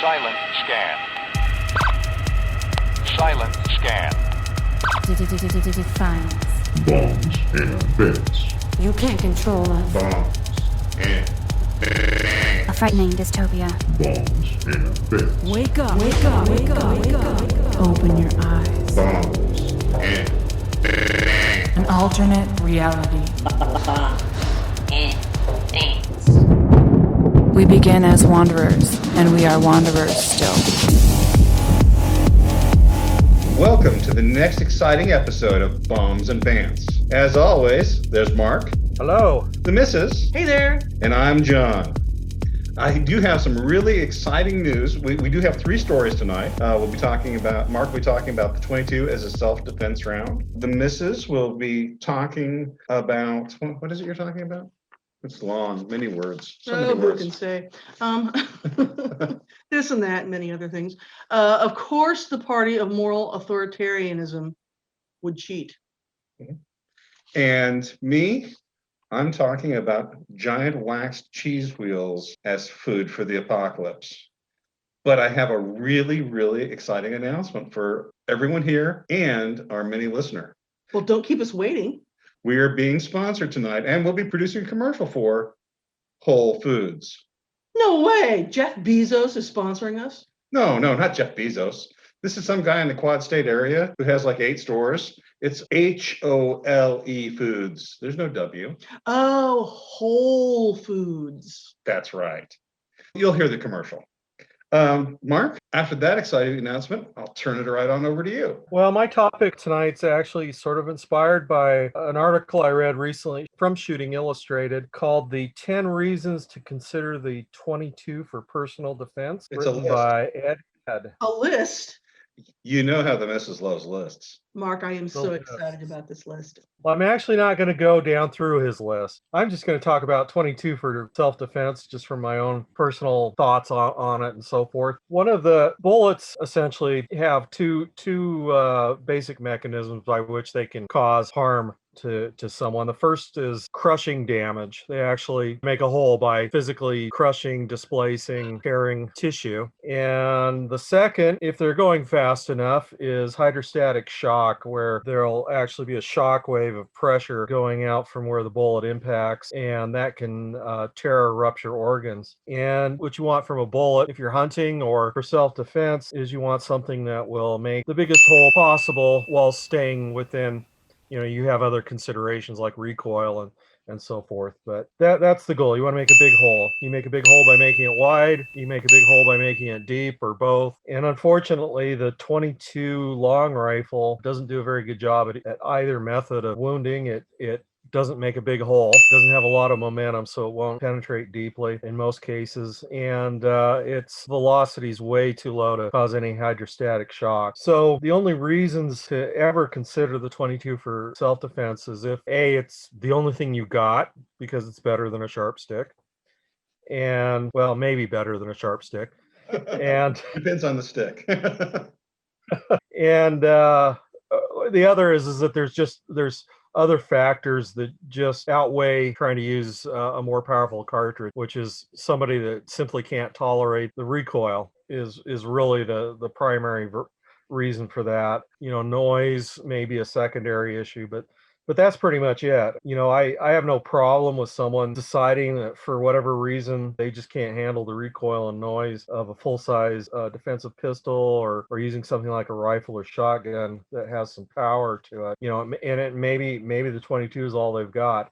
Silent scan. Silent scan. Defiance. Bombs and bits. You can't control us. Bombs and A frightening dystopia. bombs and bits. Wake up. Wake up. Wake up. Wake up. Open your eyes. Bombs and An alternate reality. We begin as wanderers, and we are wanderers still. Welcome to the next exciting episode of Bombs and Bants. As always, there's Mark. Hello. The missus. Hey there. And I'm John. I do have some really exciting news. We do have three stories tonight. Mark will be talking about the 22 as a self-defense round. The missus will be talking about, what is it you're talking about? It's long, many words. So many Who words. can say? This and that, and many other things. Of course, the party of moral authoritarianism would cheat. And me, I'm talking about giant waxed cheese wheels as food for the apocalypse. But I have a really, really exciting announcement for everyone here and our mini listener. Well, don't keep us waiting. We are being sponsored tonight, and we'll be producing a commercial for Whole Foods. No way. Jeff Bezos is sponsoring us. No, not Jeff Bezos. This is some guy in the Quad State area who has like 8 stores. It's HOLE Foods. There's no W. Oh, Whole Foods. That's right. You'll hear the commercial. Mark, after that exciting announcement, I'll turn it right on over to you. Well, my topic tonight's actually sort of inspired by an article I read recently from Shooting Illustrated called The 10 Reasons to Consider the 22 for Personal Defense, It's a written list. by Ed Head. A list? You know how the missus loves lists. Mark, I am so So excited about this list. Well, I'm actually not going to go down through his list. I'm just going to talk about 22 for self-defense, just from my own personal thoughts on it and so forth. One of the bullets essentially have two basic mechanisms by which they can cause harm to someone. The first is crushing damage. They actually make a hole by physically crushing, displacing, tearing tissue. And the second, if they're going fast enough, is hydrostatic shock, where there'll actually be a shock wave of pressure going out from where the bullet impacts, and that can tear or rupture organs. And what you want from a bullet, if you're hunting or for self-defense, is you want something that will make the biggest hole possible while staying within, you have other considerations like recoil and so forth. But that's the goal. You want to make a big hole. You make a big hole by making it wide. You make a big hole by making it deep, or both. And unfortunately, the 22 long rifle doesn't do a very good job at either method of wounding. It doesn't make a big hole, doesn't have a lot of momentum, so it won't penetrate deeply in most cases, and its velocity is way too low to cause any hydrostatic shock. So the only reasons to ever consider the 22 for self-defense is if A, it's the only thing you got, because it's better than a sharp stick, and, well, maybe better than a sharp stick, and Depends on the stick. and the other is that there's other factors that just outweigh trying to use a more powerful cartridge, which is somebody that simply can't tolerate the recoil is really the primary reason for that. Noise may be a secondary issue, but that's pretty much it. I have no problem with someone deciding that for whatever reason they just can't handle the recoil and noise of a full-size defensive pistol, or using something like a rifle or shotgun that has some power to it. And it maybe the 22 is all they've got.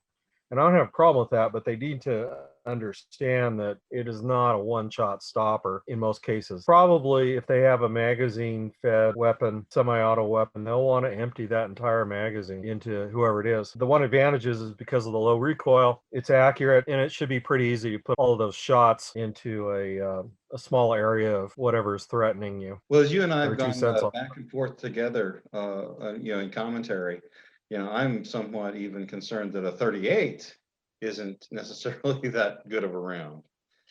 And I don't have a problem with that, but they need to understand that it is not a one-shot stopper in most cases. Probably if they have a magazine-fed weapon, semi-auto weapon, they'll want to empty that entire magazine into whoever it is. The one advantage is because of the low recoil, it's accurate, and it should be pretty easy to put all of those shots into a small area of whatever is threatening you. Well, as you and I have Or two gone cents off. back and forth together, in commentary, I'm somewhat even concerned that a 38 isn't necessarily that good of a round.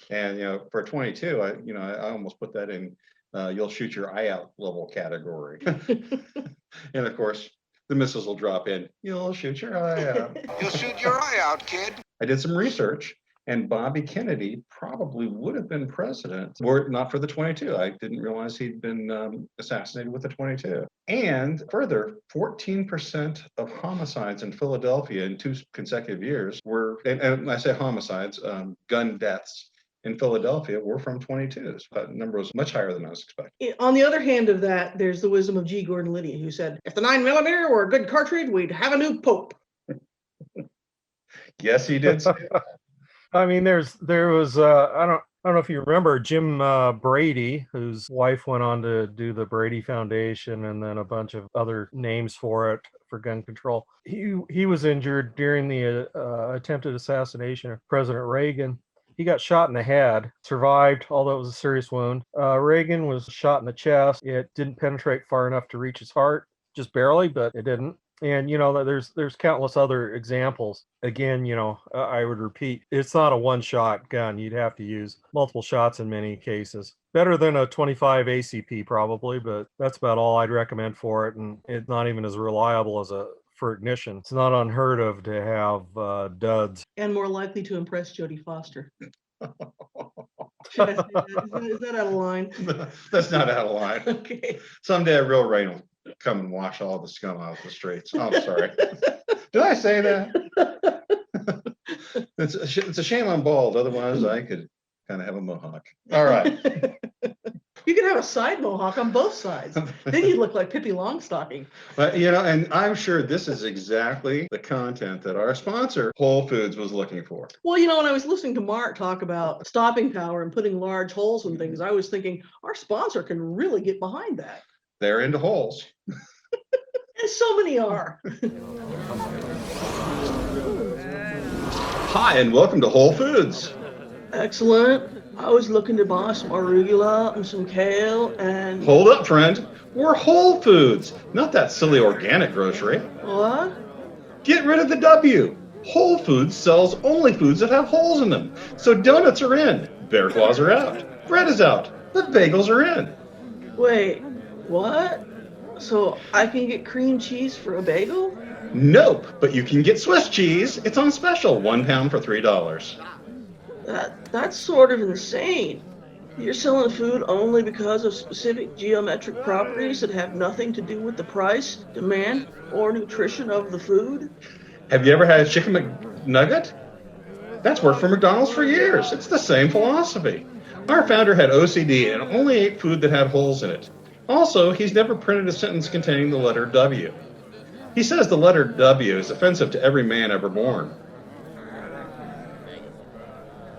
And, for a 22, I almost put that in, you'll shoot your eye out level category. And of course, the missiles will drop in. You'll shoot your eye out. You'll shoot your eye out, kid. I did some research, And Bobby Kennedy probably would have been president were it not for the 22. I didn't realize he'd been assassinated with the 22. And further, 14% of homicides in Philadelphia in 2 consecutive years were, and I say homicides, gun deaths in Philadelphia were from 22s. That number was much higher than I was expecting. On the other hand of that, there's the wisdom of G. Gordon Liddy, who said, if the 9mm were a good cartridge, we'd have a new pope. Yes, he did. I mean, there was I don't know if you remember Jim Brady, whose wife went on to do the Brady Foundation and then a bunch of other names for it for gun control. He was injured during the attempted assassination of President Reagan. He got shot in the head, survived, although it was a serious wound. Reagan was shot in the chest. It didn't penetrate far enough to reach his heart, just barely, but it didn't. And, there's countless other examples. Again, I would repeat, it's not a one-shot gun. You'd have to use multiple shots in many cases. Better than a 25 ACP probably, but that's about all I'd recommend for it. And it's not even as reliable as for ignition. It's not unheard of to have duds. And more likely to impress Jodie Foster. Should I say that? Is that out of line? That's not out of line. Okay. Someday a real rain will come and wash all the scum out of the streets. Oh, I'm sorry. Did I say that? It's a shame I'm bald. Otherwise, I could kind of have a mohawk. All right. You could have a side mohawk on both sides. Then you'd look like Pippi Longstocking. But, and I'm sure this is exactly the content that our sponsor, Whole Foods, was looking for. Well, when I was listening to Mark talk about stopping power and putting large holes in things, I was thinking our sponsor can really get behind that. They're into holes. And so many are. Hi, and welcome to Whole Foods. Excellent. I was looking to buy some arugula and some kale and... Hold up, friend. We're Whole Foods, not that silly organic grocery. What? Get rid of the W. Whole Foods sells only foods that have holes in them. So donuts are in, bear claws are out, bread is out, the bagels are in. Wait, what? So I can get cream cheese for a bagel? Nope, but you can get Swiss cheese. It's on special, 1 pound for $3. That's sort of insane. You're selling food only because of specific geometric properties that have nothing to do with the price, demand, or nutrition of the food? Have you ever had a chicken McNugget? That's worked for McDonald's for years. It's the same philosophy. Our founder had OCD and only ate food that had holes in it. Also, he's never printed a sentence containing the letter W. He says the letter W is offensive to every man ever born.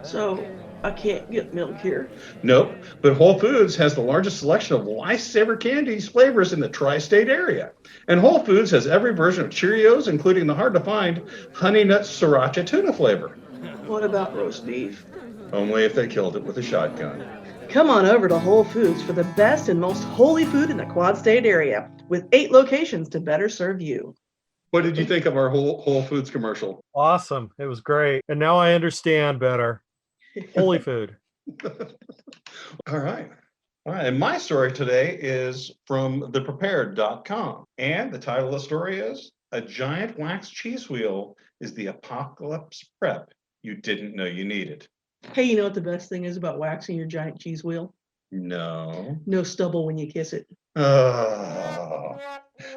So I can't get milk here? Nope, but Whole Foods has the largest selection of Lifesaver candies flavors in the tri-state area. And Whole Foods has every version of Cheerios, including the hard-to-find Honey Nut Sriracha tuna flavor. What about roast beef? Only if they killed it with a shotgun. Come on over to Whole Foods for the best and most holy food in the Quad State area, with 8 locations to better serve you. What did you think of our Whole Foods commercial? Awesome. It was great. And now I understand better. Holy food. All right. And my story today is from theprepared.com. And the title of the story is A Giant Wax Cheese Wheel is the Apocalypse Prep You Didn't Know You Needed. Hey, you know what the best thing is about waxing your giant cheese wheel? No. No stubble when you kiss it.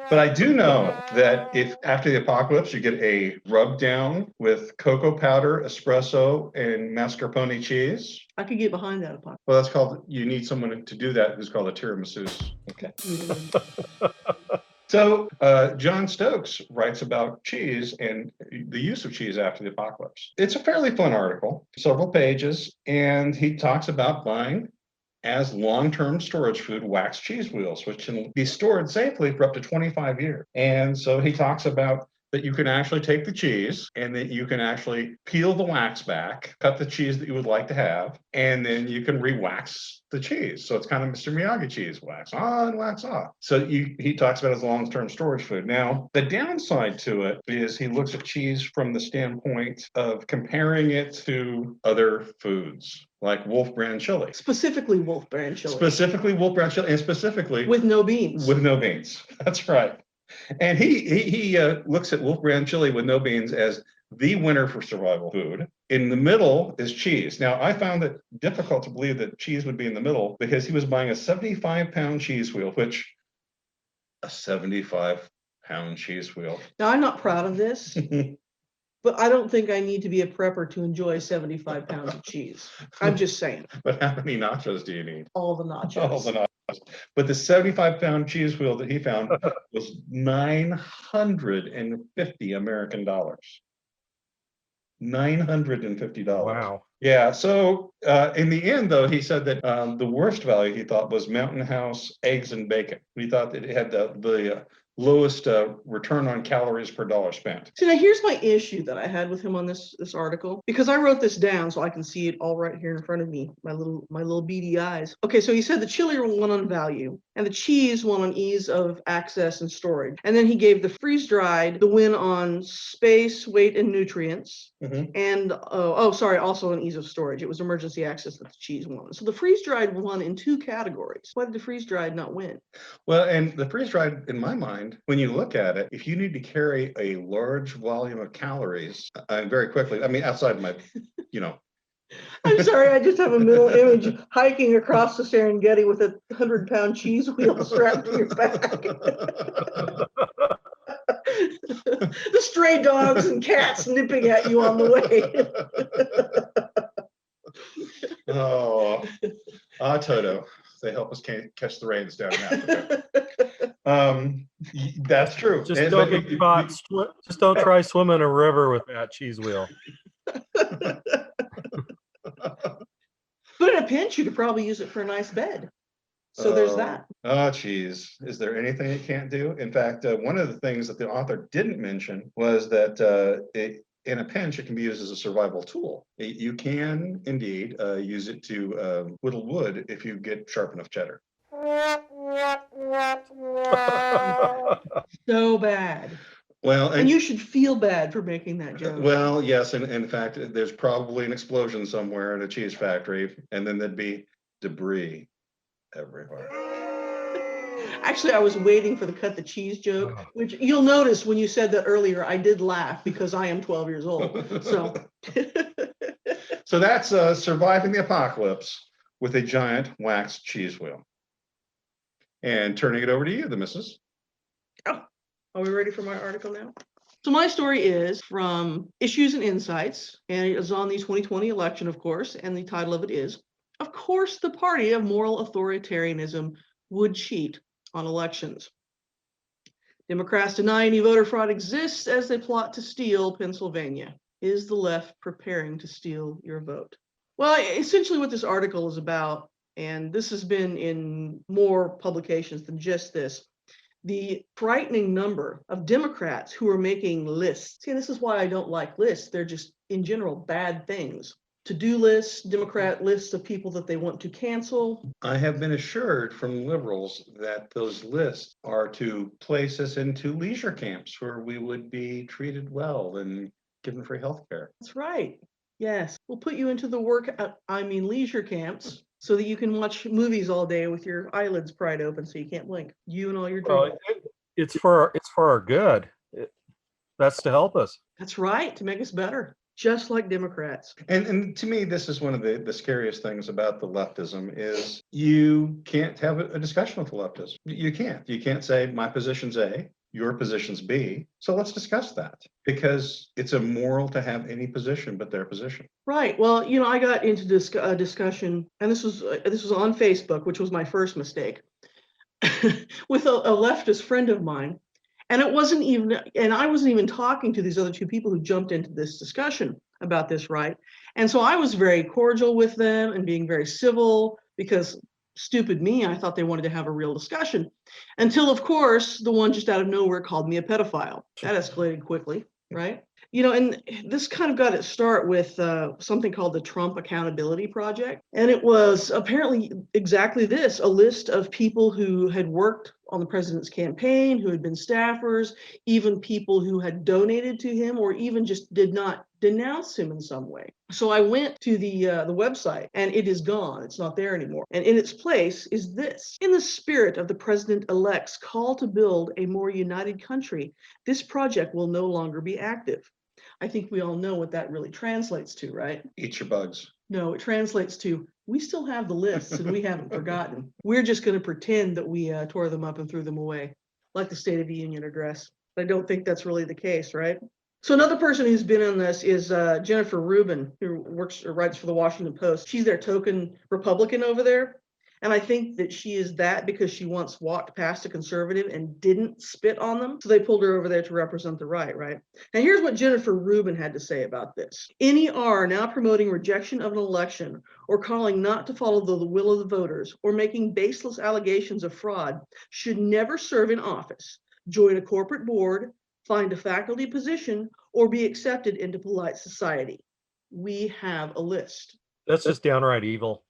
But I do know that if after the apocalypse you get a rub down with cocoa powder, espresso, and mascarpone cheese. I could get behind that apocalypse. Well, that's called, you need someone to do that who's called a tiramisu. Okay. So John Stokes writes about cheese and the use of cheese after the apocalypse. It's a fairly fun article, several pages, and he talks about buying as long-term storage food wax cheese wheels, which can be stored safely for up to 25 years. And so he talks about that you can actually take the cheese and that you can actually peel the wax back, cut the cheese that you would like to have, and then you can re-wax the cheese. So it's kind of Mr. Miyagi cheese, wax on, wax off. So he talks about it as long-term storage food. Now, the downside to it is he looks at cheese from the standpoint of comparing it to other foods, like Wolf brand chili. Specifically Wolf brand chili. Specifically Wolf brand chili, and specifically with no beans. With no beans. That's right. And he looks at Wolf brand chili with no beans as the winner for survival food. In the middle is cheese. Now, I found it difficult to believe that cheese would be in the middle because he was buying a 75-pound cheese wheel, which a 75-pound cheese wheel. Now, I'm not proud of this, but I don't think I need to be a prepper to enjoy 75 pounds of cheese. I'm just saying. But how many nachos do you need? All the nachos. All the nachos. But the 75-pound cheese wheel that he found was $950 American dollars. $950. Wow. Yeah. So in the end, though, he said that the worst value he thought was Mountain House eggs and bacon. He thought that it had the lowest return on calories per dollar spent. So now here's my issue that I had with him on this article, because I wrote this down so I can see it all right here in front of me, my little beady eyes. Okay, so he said the chili won on value and the cheese won on ease of access and storage. And then he gave the freeze-dried the win on space, weight, and nutrients. And also on ease of storage. It was emergency access that the cheese won. So the freeze-dried won in 2 categories. Why did the freeze-dried not win? Well, and the freeze-dried, in my mind, when you look at it, if you need to carry a large volume of calories, very quickly, I mean, outside my, I'm sorry, I just have a mental image hiking across the Serengeti with a 100-pound cheese wheel strapped to your back. The stray dogs and cats nipping at you on the way. Toto. They help us catch the rains down in Africa. That's true. Just don't get caught. Just don't try swimming a river with that cheese wheel. But in a pinch, you could probably use it for a nice bed. So there's that. Oh, geez. Is there anything it can't do? In fact, one of the things that the author didn't mention was that in a pinch, it can be used as a survival tool. You can indeed use it to whittle wood if you get sharp enough cheddar. So bad. Well, and you should feel bad for making that joke. Well, yes, and in fact, there's probably an explosion somewhere in a cheese factory, and then there'd be debris everywhere. Actually, I was waiting for the cut the cheese joke, which you'll notice when you said that earlier, I did laugh because I am 12 years old. So, so that's surviving the apocalypse with a giant wax cheese wheel. And turning it over to you, the missus. Oh, are we ready for my article now? So my story is from Issues and Insights, and it is on the 2020 election, of course, and the title of it is, "Of course, the party of moral authoritarianism would cheat on elections. Democrats deny any voter fraud exists as they plot to steal Pennsylvania. Is the left preparing to steal your vote?" Well, essentially what this article is about, and this has been in more publications than just this, the frightening number of Democrats who are making lists. See, this is why I don't like lists. They're just, in general, bad things. To-do lists, Democrat lists of people that they want to cancel. I have been assured from liberals that those lists are to place us into leisure camps where we would be treated well and given free health care. That's right. Yes. We'll put you into the leisure camps so that you can watch movies all day with your eyelids pried open so you can't blink. You and all your dreams. Well, it's for our good. That's to help us. That's right. To make us better. Just like Democrats. And to me, this is one of the scariest things about the leftism is you can't have a discussion with the leftists. You can't. You can't say my position's A, your position's B. So let's discuss that because it's immoral to have any position but their position. Right. Well, I got into a discussion, and this was on Facebook, which was my first mistake, with a leftist friend of mine. And I wasn't even talking to these other 2 people who jumped into this discussion about this, right? And so I was very cordial with them and being very civil because stupid me, I thought they wanted to have a real discussion. Until, of course, the one just out of nowhere called me a pedophile. That escalated quickly, right? And this kind of got its start with something called the Trump Accountability Project. And it was apparently exactly this, a list of people who had worked on the president's campaign, who had been staffers, even people who had donated to him or even just did not denounce him in some way. So I went to the website and it is gone. It's not there anymore. And in its place is this. "In the spirit of the president-elect's call to build a more united country, this project will no longer be active. I think we all know what that really translates to, right? Eat your bugs. No, it translates to we still have the lists and we haven't forgotten. We're just going to pretend that we tore them up and threw them away, like the State of the Union address. But I don't think that's really the case, right? So another person who's been on this is Jennifer Rubin, who works or writes for the Washington Post. She's their token Republican over there. And I think that she is that because she once walked past a conservative and didn't spit on them. So they pulled her over there to represent the right? Now here's what Jennifer Rubin had to say about this. NER now promoting rejection of an election or calling not to follow the will of the voters or making baseless allegations of fraud should never serve in office, join a corporate board, find a faculty position, or be accepted into polite society. We have a list. That's just downright evil.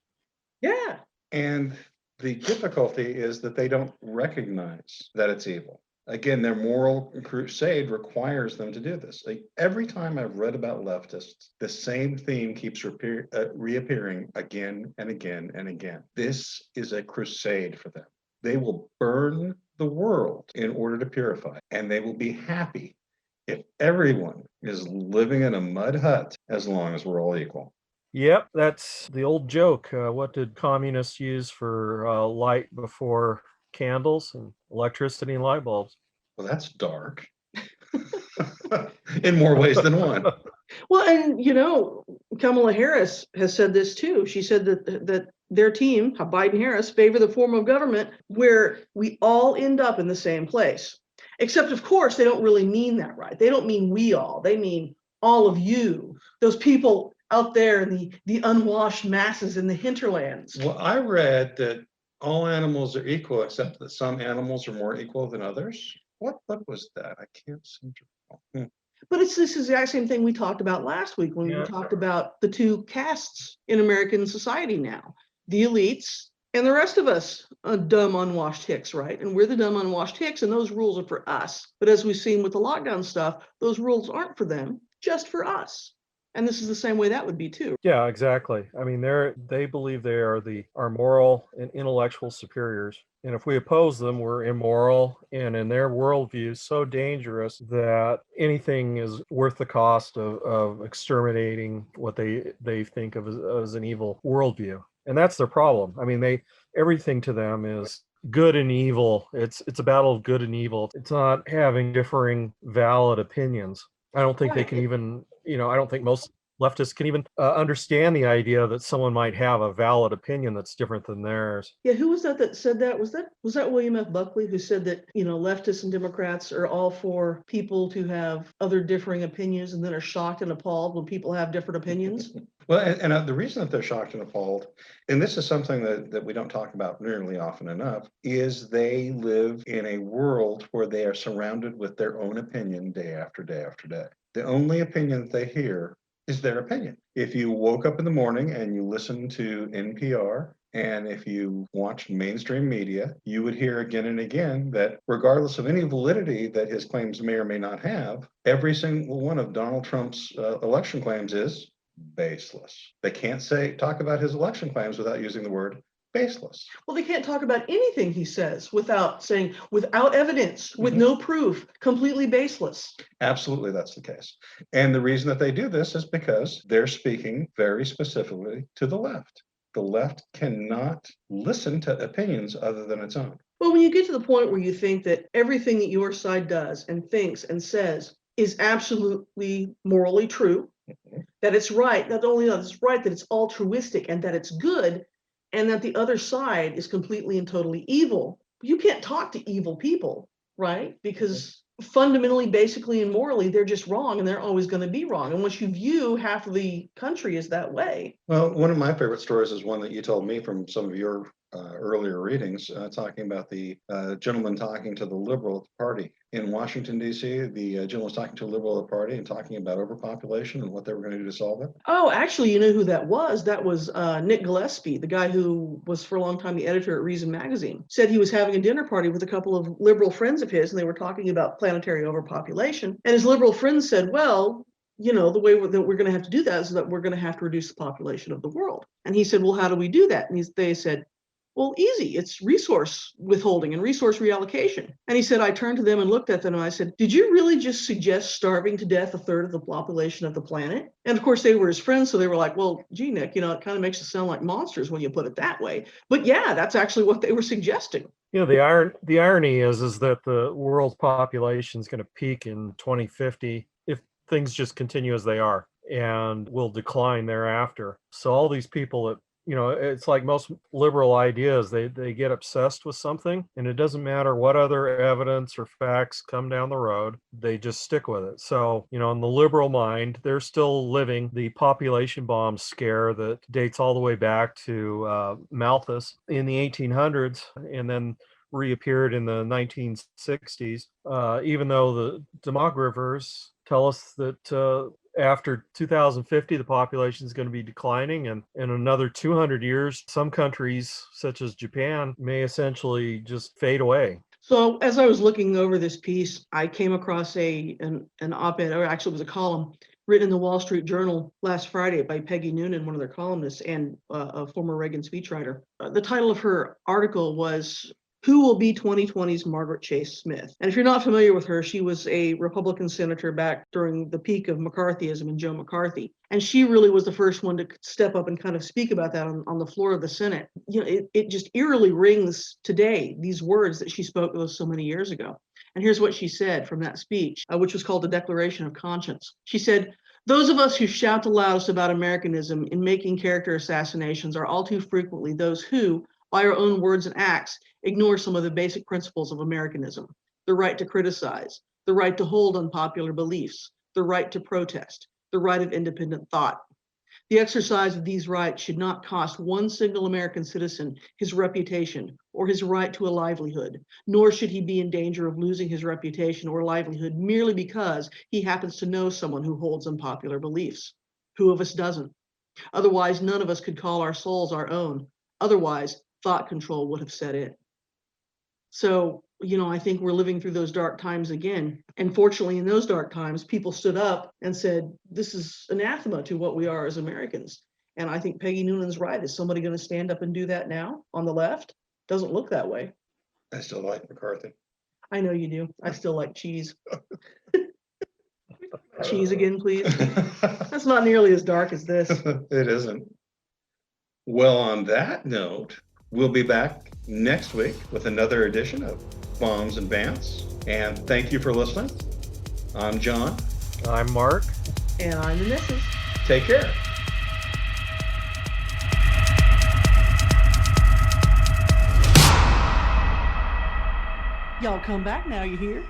Yeah. And the difficulty is that they don't recognize that it's evil. Again, their moral crusade requires them to do this. Like, every time I've read about leftists, the same theme keeps reappearing again and again and again. This is a crusade for them. They will burn the world in order to purify, and they will be happy if everyone is living in a mud hut as long as we're all equal. Yep, that's the old joke. What did communists use for light before candles and electricity and light bulbs? Well, that's dark in more ways than one. Well, and Kamala Harris has said this too. She said that their team, Biden-Harris, favor the form of government where we all end up in the same place. Except, of course, they don't really mean that, right? They don't mean we all. They mean all of you, those people out there in the unwashed masses in the hinterlands. Well, I read that all animals are equal, except that some animals are more equal than others. What was that? I can't seem to recall. But it's this exact same thing we talked about last week when we talked about the two castes in American society now, the elites and the rest of us, dumb, unwashed hicks, right? And we're the dumb, unwashed hicks, and those rules are for us. But as we've seen with the lockdown stuff, those rules aren't for them, just for us. And this is the same way that would be too. Yeah, exactly. I mean, they believe they are our moral and intellectual superiors. And if we oppose them, we're immoral and in their worldview so dangerous that anything is worth the cost of exterminating what they think of as an evil worldview. And that's their problem. I mean, everything to them is good and evil. It's a battle of good and evil. It's not having differing valid opinions. I don't think they can even, I don't think most leftists can even understand the idea that someone might have a valid opinion that's different than theirs. Yeah, who was that said that? Was that William F. Buckley who said that, leftists and Democrats are all for people to have other differing opinions and then are shocked and appalled when people have different opinions? Well, and the reason that they're shocked and appalled, and this is something that we don't talk about nearly often enough, is they live in a world where they are surrounded with their own opinion day after day after day. The only opinion that they hear is their opinion. If you woke up in the morning and you listened to NPR, and if you watched mainstream media, you would hear again and again that regardless of any validity that his claims may or may not have, every single one of Donald Trump's election claims is baseless. They can't talk about his election claims without using the word baseless. Well, they can't talk about anything he says without saying, without evidence, with no proof, completely baseless. Absolutely, that's the case. And the reason that they do this is because they're speaking very specifically to the left. The left cannot listen to opinions other than its own. Well, when you get to the point where you think that everything that your side does and thinks and says is absolutely morally true, that it's right, not only that it's right, that it's altruistic and that it's good, and that the other side is completely and totally evil. You can't talk to evil people, right? Because fundamentally, basically, and morally, they're just wrong and they're always going to be wrong. And once you view half of the country as that way. Well, one of my favorite stories is one that you told me from some of your earlier readings, talking about the gentleman talking to the Liberal Party in Washington, D.C. The gentleman was talking to a Liberal Party and talking about overpopulation and what they were going to do to solve it. Oh, actually, you know who that was? That was Nick Gillespie, the guy who was for a long time the editor at Reason Magazine. Said he was having a dinner party with a couple of liberal friends of his, and they were talking about planetary overpopulation. And his liberal friends said, well, the way that we're going to have to do that is that we're going to have to reduce the population of the world. And he said, well, how do we do that? And they said, Well, easy. It's resource withholding and resource reallocation. And he said, I turned to them and looked at them and I said, did you really just suggest starving to death a third of the population of the planet? And of course, they were his friends. So they were like, well, gee, Nick, it kind of makes us sound like monsters when you put it that way. But yeah, that's actually what they were suggesting. The irony is that the world's population is going to peak in 2050 if things just continue as they are, and will decline thereafter. So all these people that, it's like most liberal ideas, they get obsessed with something, and it doesn't matter what other evidence or facts come down the road, they just stick with it. So, in the liberal mind, they're still living the population bomb scare that dates all the way back to Malthus in the 1800s, and then reappeared in the 1960s, even though the demographers tell us that after 2050, the population is going to be declining, and in another 200 years, some countries, such as Japan, may essentially just fade away. So as I was looking over this piece, I came across an op-ed, or actually it was a column, written in the Wall Street Journal last Friday by Peggy Noonan, one of their columnists and a former Reagan speechwriter. The title of her article was, Who Will Be 2020's Margaret Chase Smith? And if you're not familiar with her, she was a Republican senator back during the peak of McCarthyism and Joe McCarthy. And she really was the first one to step up and kind of speak about that on the floor of the Senate. It just eerily rings today, these words that she spoke so many years ago. And here's what she said from that speech, which was called the Declaration of Conscience. She said, those of us who shout the loudest about Americanism in making character assassinations are all too frequently those who, by our own words and acts, ignore some of the basic principles of Americanism: the right to criticize, the right to hold unpopular beliefs, the right to protest, the right of independent thought. The exercise of these rights should not cost one single American citizen his reputation or his right to a livelihood, nor should he be in danger of losing his reputation or livelihood merely because he happens to know someone who holds unpopular beliefs. Who of us doesn't? Otherwise, none of us could call our souls our own. Otherwise, thought control would have set in. So, I think we're living through those dark times again. And fortunately, in those dark times, people stood up and said, this is anathema to what we are as Americans. And I think Peggy Noonan's right. Is somebody going to stand up and do that now on the left? Doesn't look that way. I still like McCarthy. I know you do. I still like cheese. Cheese again, please. That's not nearly as dark as this. It isn't. Well, on that note, we'll be back next week with another edition of Bombs and Bants. And thank you for listening. I'm John. I'm Mark. And I'm the missus. Take care. Y'all come back now, you hear?